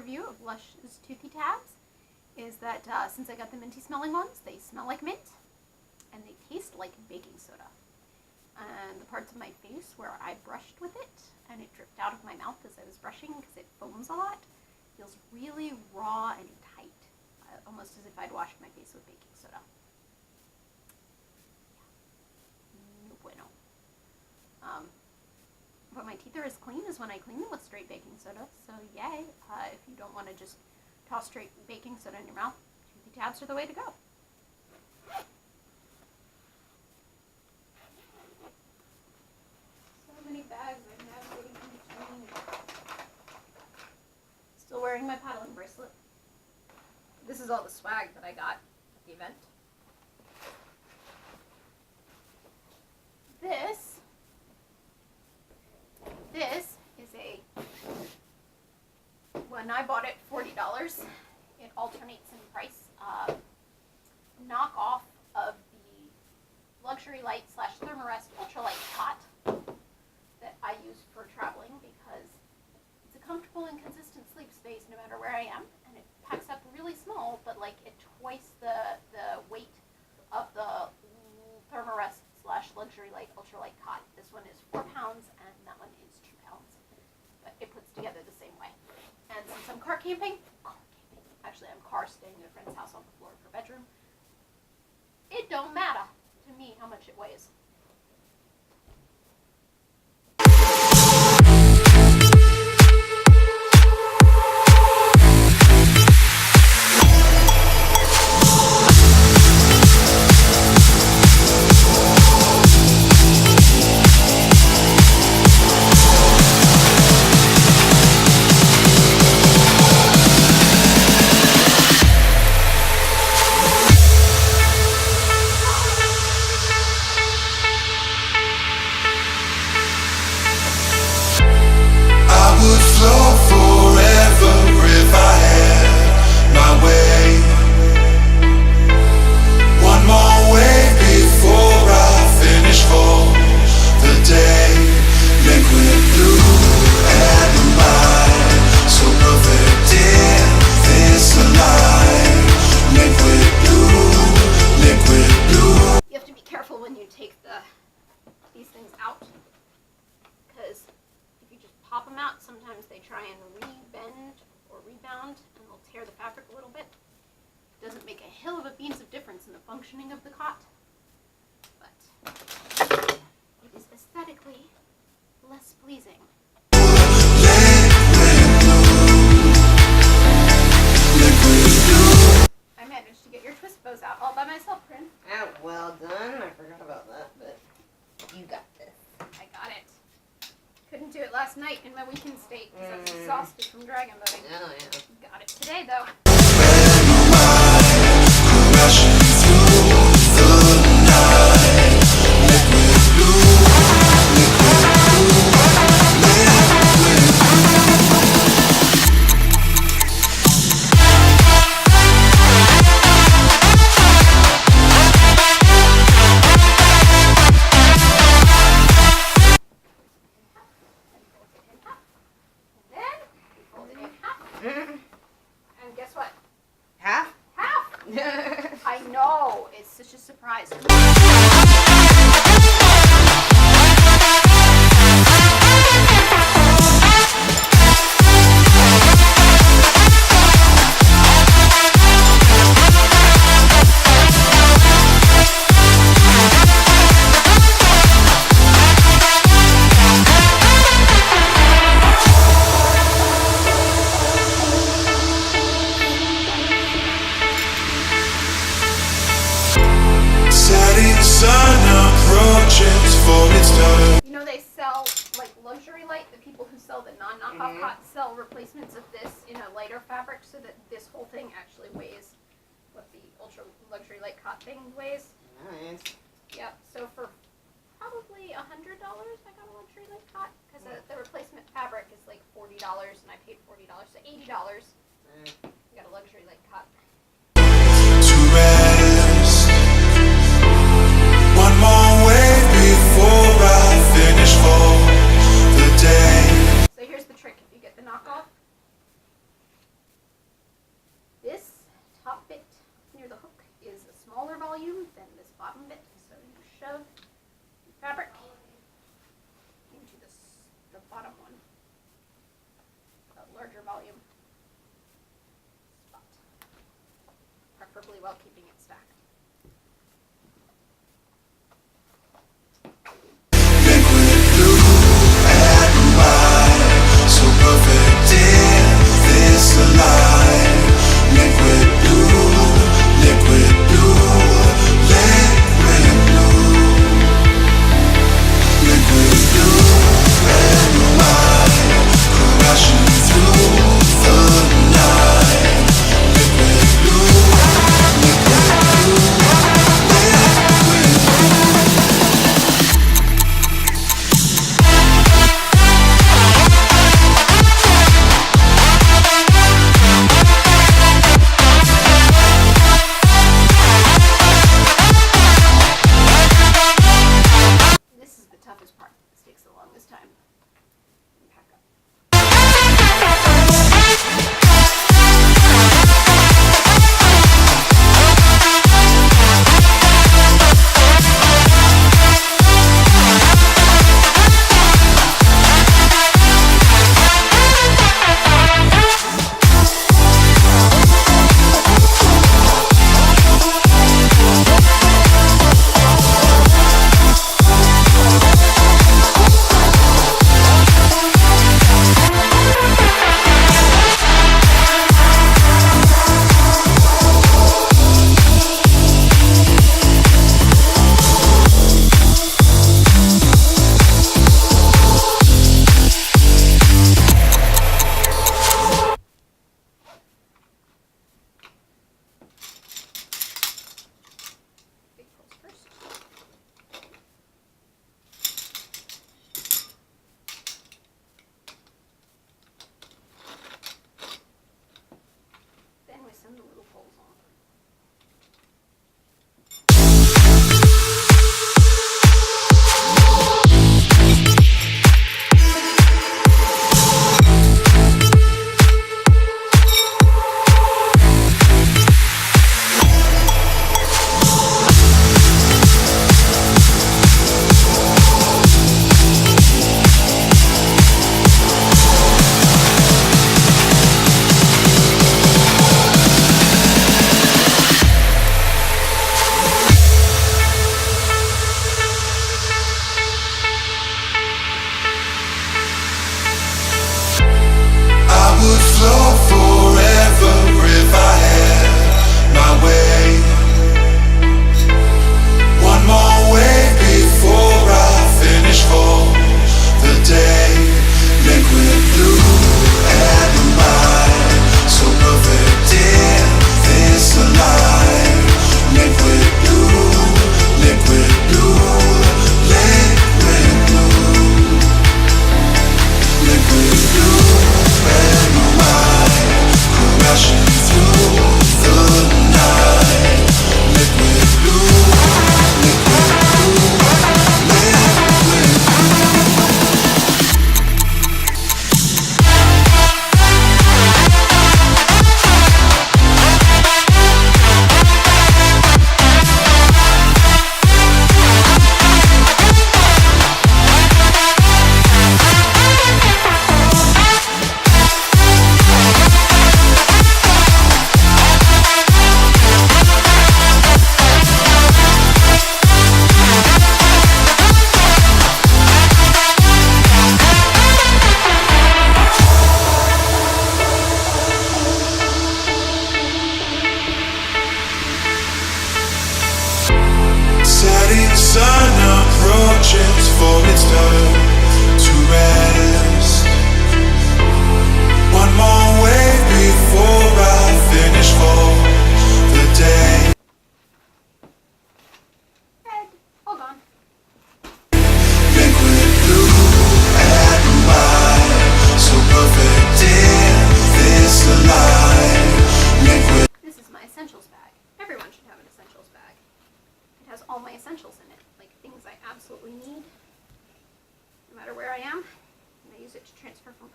review of Lush's Toothy Tabs is that since I got the minty smelling ones, they smell like mint and they taste like baking soda. And the parts of my face where I brushed with it and it dripped out of my mouth as I was brushing because it foams a lot, feels really raw and tight, almost as if I'd washed my face with baking soda. Yeah. No bueno. But my teeth are as clean as when I clean them with straight baking soda, so yay. If you don't want to just toss straight baking soda in your mouth, Toothy Tabs are the way to go. So many bags I'm navigating in between. Still wearing my paddling bracelet. This is all the swag that I got at the event. This is when I bought it, $40. It alternates in price. Knockoff of the Luxury Lite / Thermarest Ultralight Cot that I use for traveling because it's a comfortable and consistent sleep space no matter where I am, and it packs up really small, but like at twice the weight of the Thermarest / Luxury Lite Ultralight Cot. This one is 4 pounds and that one is 2 pounds, but it puts together the same way. And since I'm car camping, actually I'm car staying at a friend's house on the floor of her bedroom, it don't matter to me how much it weighs. Sometimes they try and re-bend or rebound and they'll tear the fabric a little bit. It doesn't make a hill of a beans of difference in the functioning of the cot, but it is aesthetically less pleasing. I managed to get your twist bows out all by myself, Prin. Oh, well done. I forgot about that, but you got this. I got it. Couldn't do it last night in my weekend state because I was exhausted from dragon boating. Oh, yeah. Got it today, though. And guess what? Half? Half! I know, it's such a surprise. You know they sell, like Luxury Lite, the people who sell the non-knockoff cot sell replacements of this in a lighter fabric so that this whole thing actually weighs what the Luxury Lite Cot thing weighs. Nice. Yep, so for probably $100 I got a Luxury Lite Cot because the replacement fabric is like $40 and I paid $40, so $80 I got a Luxury Lite Cot. So here's the trick: if you get the knockoff, of fabric into the bottom one, the larger volume spot, preferably while keeping it stacked.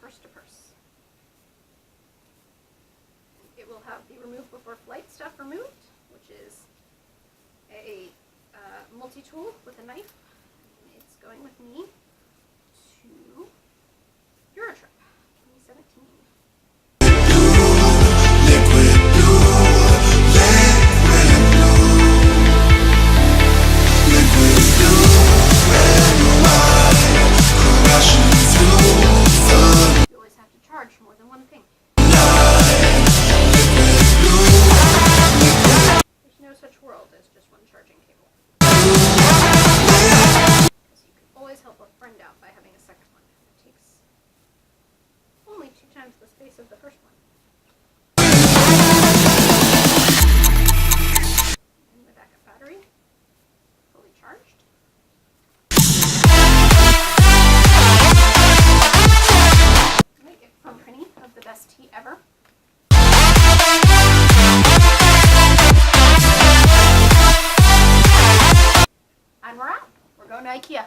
purse to purse. It will have the remove before flight stuff removed, which is a multi-tool with a knife. It's going with me to Eurotrip 2017. You always have to charge more than one thing. There's no such world as just one charging cable. Because you can always help a friend out by having a second one. It takes only 2 times the space of the first one. And the backup battery, fully charged. Make it from Prinny of the best tea ever. And we're out. We're going to Ikea.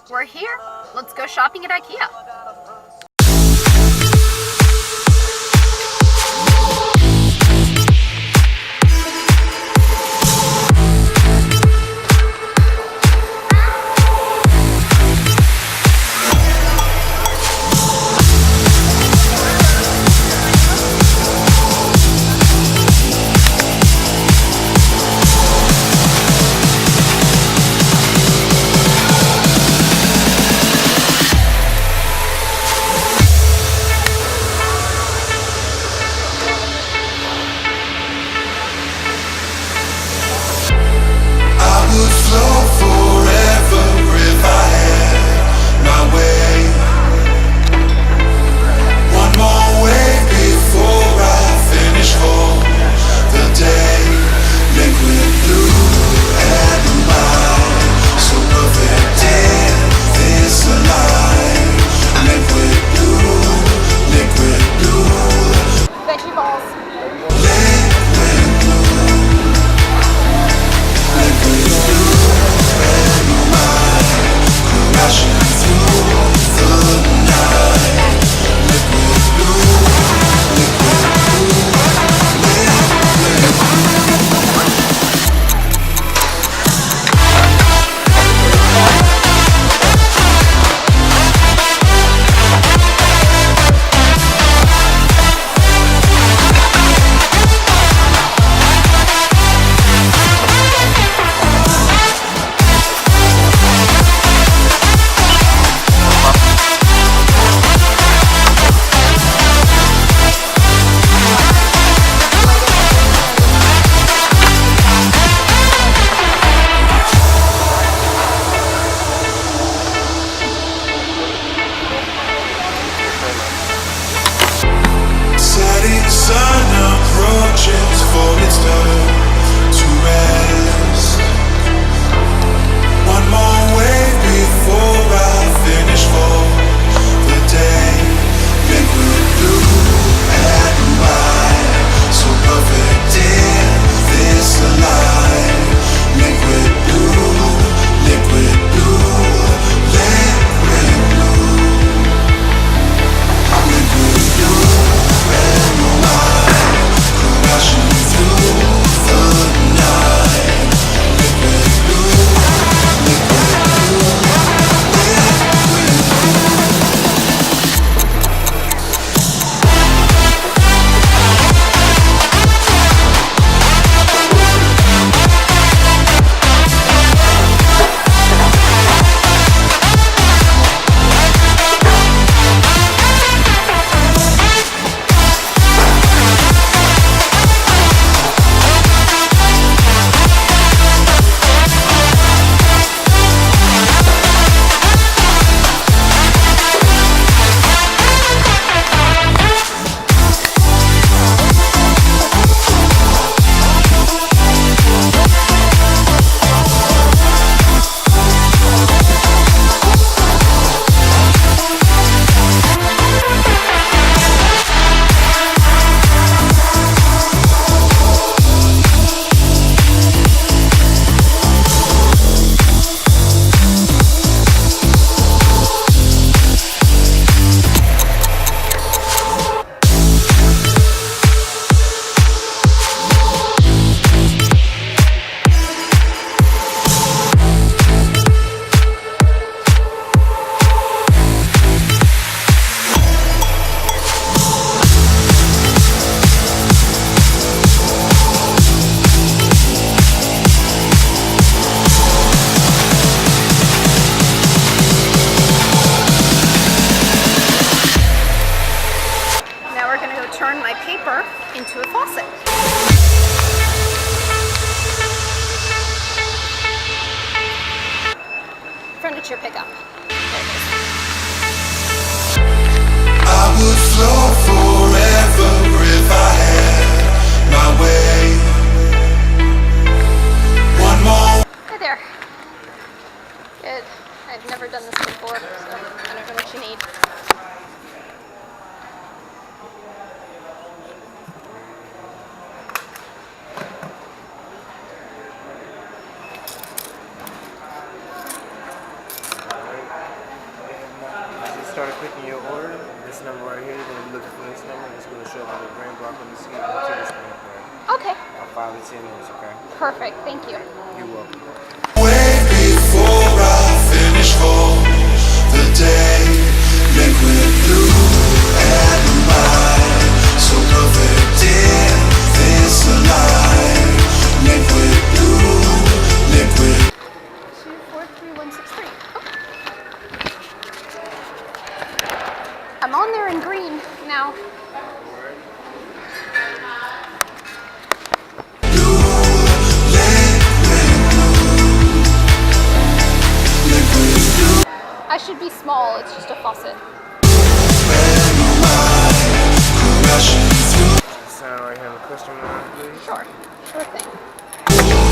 We're here. Let's go shopping at Ikea. What's your pickup? There it is. I would flow forever if I had my way. One more. Hi there. Good. I've never done this before, so I don't know what you need. Start clicking your order. This number right here, you're going to be looking for this number. It's going to show up on the green block on the screen until this number. Okay. About 5 to 10 minutes, okay? Perfect. Thank you. You're welcome. Way before I finish for the day, liquid blue and mine, so perfect in this alive. Liquid blue, liquid. 243163. I'm on there in green now. I should be small, it's just a faucet. Sign right here on the customer line, please. Sure, sure thing. Thank you.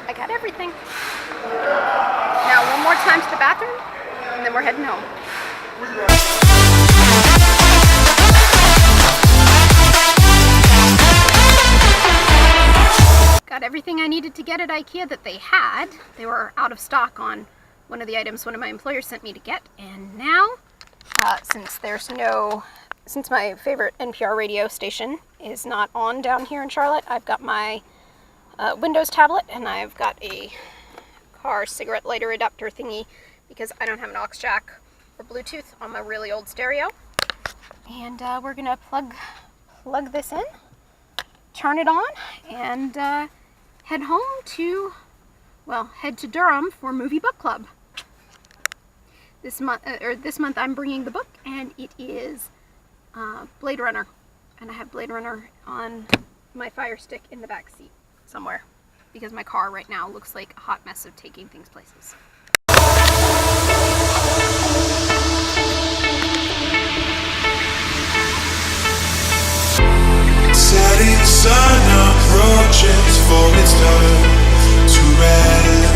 I got everything. Now one more time to the bathroom, and then we're heading home. Got everything I needed to get at Ikea that they had. They were out of stock on one of the items one of my employers sent me to get, and now, since my favorite NPR radio station is not on down here in Charlotte, I've got my Windows tablet, and I've got a car cigarette lighter adapter thingy because I don't have an aux jack or Bluetooth on my really old stereo. And we're gonna plug this in, turn it on, and head to Durham for Movie Book Club. This month I'm bringing the book, and it is Blade Runner, and I have Blade Runner on my Fire Stick in the back seat somewhere, because my car right now looks like a hot mess of taking things places. Setting sun approaches for its turn to red.